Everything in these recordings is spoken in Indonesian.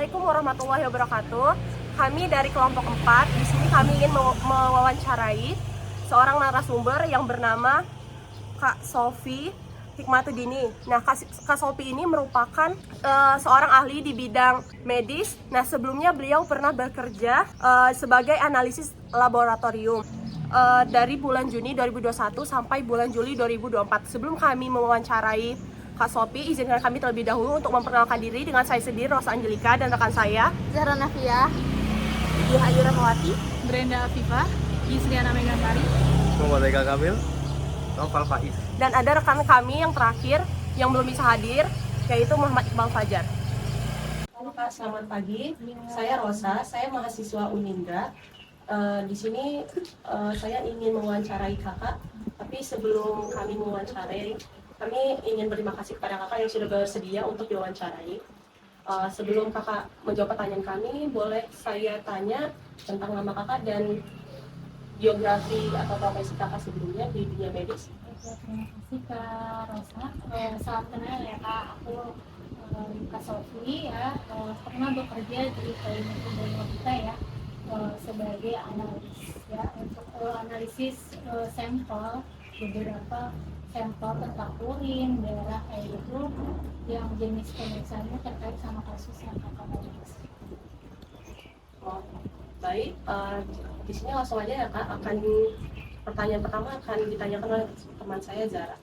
Assalamualaikum warahmatullahi wabarakatuh. Kami dari kelompok 4, di sini kami ingin mewawancarai seorang narasumber yang bernama Kak Sofi Hikmatudini. Nah, Kak Sofi ini merupakan seorang ahli di bidang medis. Nah, sebelumnya beliau pernah bekerja sebagai analisis laboratorium dari bulan Juni 2021 sampai bulan Juli 2024. Sebelum kami mewawancarai Kak Sofi, izinkan kami terlebih dahulu untuk memperkenalkan diri dengan saya sendiri, Rosa Angelika, dan rekan saya Zahra Nafia, Dia Ayu Rahmawati, Brenda Afifah, Yusriana Megantari, Muhammad Eka Kamil, Noval Faiz. dan ada rekan kami yang terakhir yang belum bisa hadir, yaitu Muhammad Iqbal Fajar. Halo Kak, selamat pagi. Saya Rosa, saya mahasiswa Unindra. Di sini saya ingin mewawancarai kakak, tapi sebelum kami mewawancarai, kami ingin berterima kasih kepada kakak yang sudah bersedia untuk diwawancarai. Sebelum kakak menjawab pertanyaan kami, boleh saya tanya tentang nama kakak dan biografi atau profesi kakak sebelumnya di dunia medis? Terima kasih Kak Rosa. Salam kenal ya Kak, aku Kak Sofi ya, pernah bekerja di klinik Indonesia kita ya, sebagai analis ya, untuk analisis sampel, beberapa sampel tentang urin, darah kayak gitu, yang jenis pemeriksaannya terkait sama kasus yang kakak bahas. Oh, baik, di sini langsung aja ya Kak, pertanyaan pertama akan ditanyakan oleh teman saya Zara.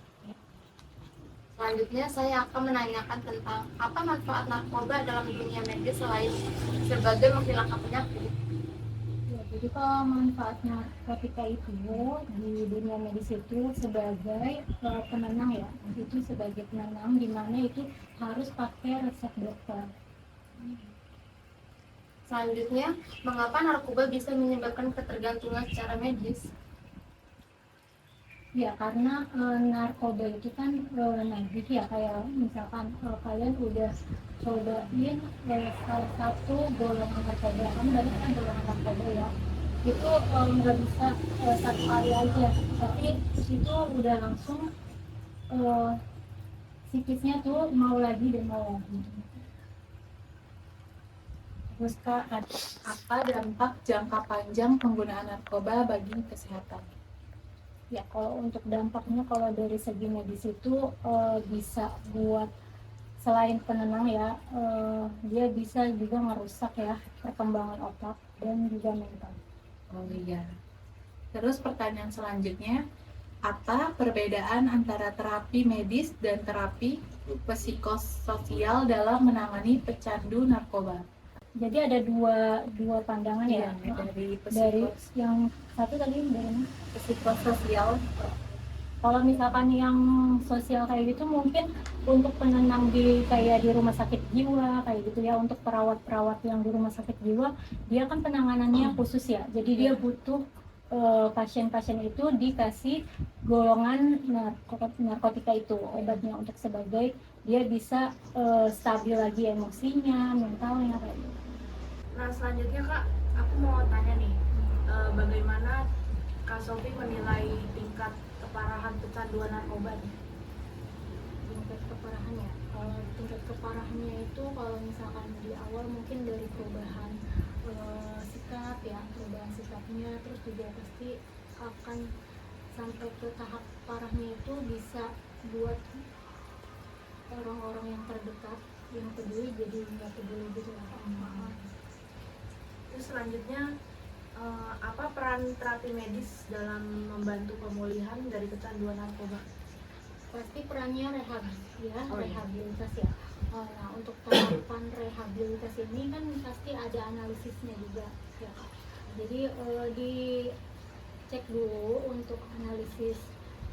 Selanjutnya saya akan menanyakan tentang apa manfaat narkoba dalam dunia medis selain sebagai menghilangkan penyakit. Ya, jadi kalau manfaat narkotika itu di dunia medis itu sebagai penenang ya, itu sebagai penenang di mana itu harus pakai resep dokter. Selanjutnya, mengapa narkoba bisa menyebabkan ketergantungan secara medis? Ya karena narkoba itu kan nagih ya, kayak misalkan kalian udah cobain salah satu golongan narkoba, kan banyak kan golongan narkoba ya, itu nggak bisa satu kali aja, tapi itu udah langsung psikisnya tuh mau lagi dan mau lagi. Terus Kak, apa dampak jangka panjang penggunaan narkoba bagi kesehatan? Ya kalau untuk dampaknya, kalau dari segi medis itu bisa buat, selain penenang ya, dia bisa juga merusak ya perkembangan otak dan juga mental. Oh iya. Terus pertanyaan selanjutnya, apa perbedaan antara terapi medis dan terapi psikososial dalam menangani pecandu narkoba? Jadi ada dua pandangan ya. Dari yang satu tadi dari mana? psikososial. Kalau misalkan yang sosial kayak gitu mungkin untuk penenang kayak di rumah sakit jiwa kayak gitu ya, untuk perawat-perawat yang di rumah sakit jiwa, dia kan penanganannya khusus ya. Jadi dia butuh pasien-pasien itu dikasih golongan narkotika itu, obatnya, untuk sebagai dia bisa stabil lagi emosinya, mentalnya kayak gitu. Nah selanjutnya Kak, aku mau tanya nih, bagaimana Kak Sofi menilai tingkat keparahan pecanduan narkoba nih? Tingkat keparahannya, kalau tingkat keparahannya itu kalau misalkan di awal mungkin dari perubahan sikap ya, perubahan sikapnya, terus juga pasti akan sampai ke tahap parahnya itu bisa buat orang-orang yang terdekat yang peduli jadi nggak peduli gitu lah. Terus selanjutnya, apa peran terapi medis dalam membantu pemulihan dari kecanduan narkoba? Pasti perannya rehabilitas ya. Nah untuk tahapan rehabilitas ini kan pasti ada analisisnya juga ya Kak. Jadi dicek dulu untuk analisis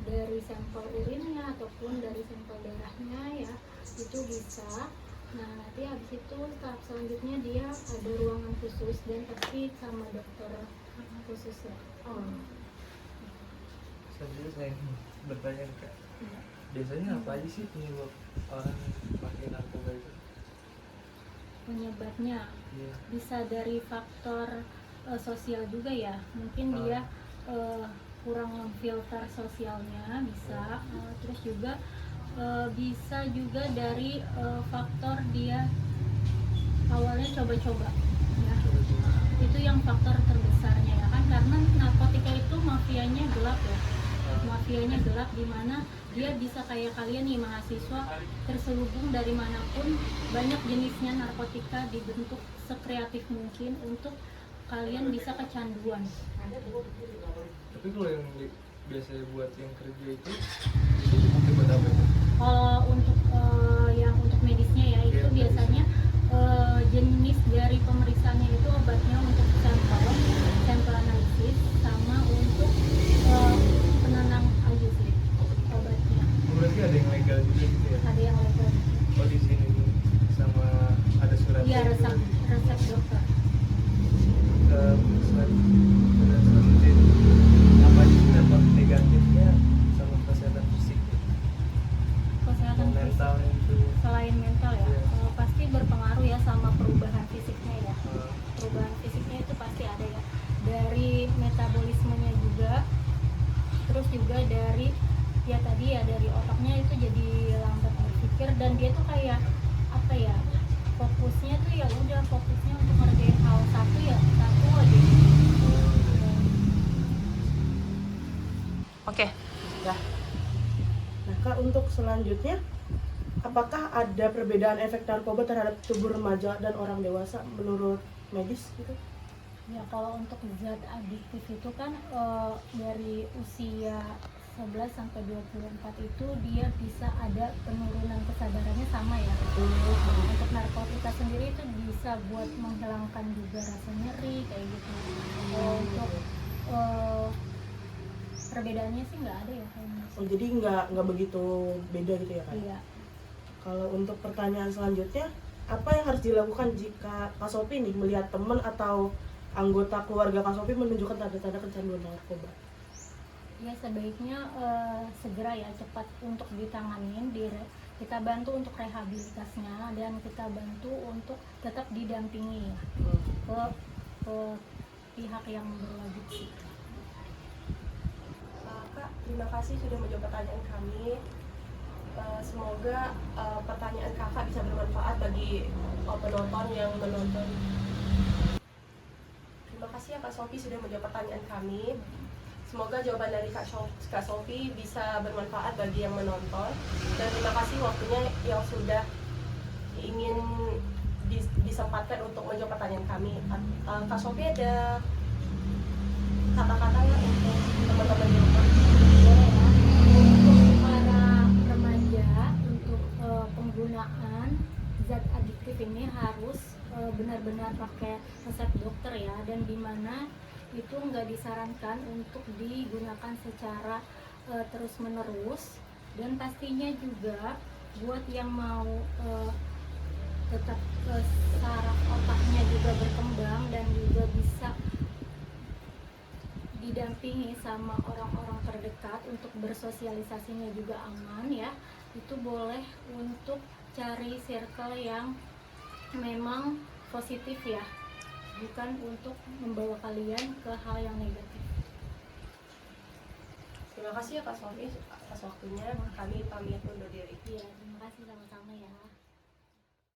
dari sampel urinnya ataupun dari sampel darahnya ya, itu bisa. Nah nanti habis itu tahap selanjutnya dia ada ruangan khusus dan pasti sama dokter khusus ya. Selanjutnya saya bertanya Kak, biasanya apa aja sih penyebab orang pakai narkoba itu? Penyebabnya Iya. bisa dari faktor sosial juga ya, mungkin dia kurang memfilter sosialnya bisa, terus juga bisa juga dari faktor dia awalnya coba-coba ya, itu yang faktor terbesarnya ya kan, karena narkotika itu mafianya gelap ya, mafianya gelap, dimana dia bisa kayak kalian nih mahasiswa terselubung dari manapun, banyak jenisnya narkotika dibentuk sekreatif mungkin untuk kalian bisa kecanduan. Tapi kalau yang biasanya buat yang kerja itu dipakai buat apa ya? Kalau untuk yang untuk medisnya ya, itu Iya, biasanya jenis dari pemeriksaannya itu obatnya untuk sampel analisis, sama untuk penenang aja sih obatnya. Oh, berarti ada yang legal juga gitu ya? Ada yang legal. Oh, di sini sama ada surat Iya, resep dokter. selanjutnya apa sih dampak negatifnya sama kesehatan fisik, Kesehatan fisik mental itu? selain mental ya, Iya. pasti berpengaruh ya sama perubahan fisiknya ya. Eh, Perubahan fisiknya itu pasti ada ya, dari metabolismenya juga, terus juga dari ya tadi ya, dari otaknya itu jadi lambat berpikir, dan dia tuh kayak apa ya, fokusnya tuh ya udah fokusnya untuk ngerjain hal satu ya satu aja. Oke. Ya. Nah, Kak, untuk selanjutnya, apakah ada perbedaan efek narkoba terhadap tubuh remaja dan orang dewasa menurut medis gitu? Ya kalau untuk zat adiktif itu kan dari usia 11 sampai 24 itu dia bisa ada penurunan kesadarannya sama ya. Nah, untuk narkotika sendiri itu bisa buat menghilangkan juga rasa nyeri kayak gitu. Untuk perbedaannya sih nggak ada ya kayaknya. Oh, jadi nggak begitu beda gitu ya, Kak? Iya. Kalau untuk pertanyaan selanjutnya, apa yang harus dilakukan jika Kak Sophie nih melihat teman atau anggota keluarga Kak Sophie menunjukkan tanda-tanda kecanduan narkoba? Ya sebaiknya segera ya cepat untuk ditanganin, kita bantu untuk rehabilitasnya, dan kita bantu untuk tetap didampingi ya ke pihak yang berwajib sih. Kak, terima kasih sudah menjawab pertanyaan kami. Semoga pertanyaan kakak bisa bermanfaat bagi penonton yang menonton. Terima kasih ya Kak Sophie sudah menjawab pertanyaan kami. Semoga jawaban dari Kak Sophie bisa bermanfaat bagi yang menonton. Dan terima kasih waktunya yang sudah ingin disempatkan untuk menjawab pertanyaan kami. Kak Sophie ada kata-kata ya untuk teman-teman di rumah? Boleh ya. Untuk para remaja, untuk penggunaan zat adiktif ini harus benar-benar pakai resep dokter ya, dan dimana itu nggak disarankan untuk digunakan secara terus-menerus, dan pastinya juga buat yang mau tetap saraf otaknya juga berkembang dan juga bisa didampingi sama orang-orang terdekat untuk bersosialisasinya juga aman ya, itu boleh untuk cari circle yang memang positif ya, bukan untuk membawa kalian ke hal yang negatif. Terima kasih ya Kak Sophie atas waktunya. Kami pamit undur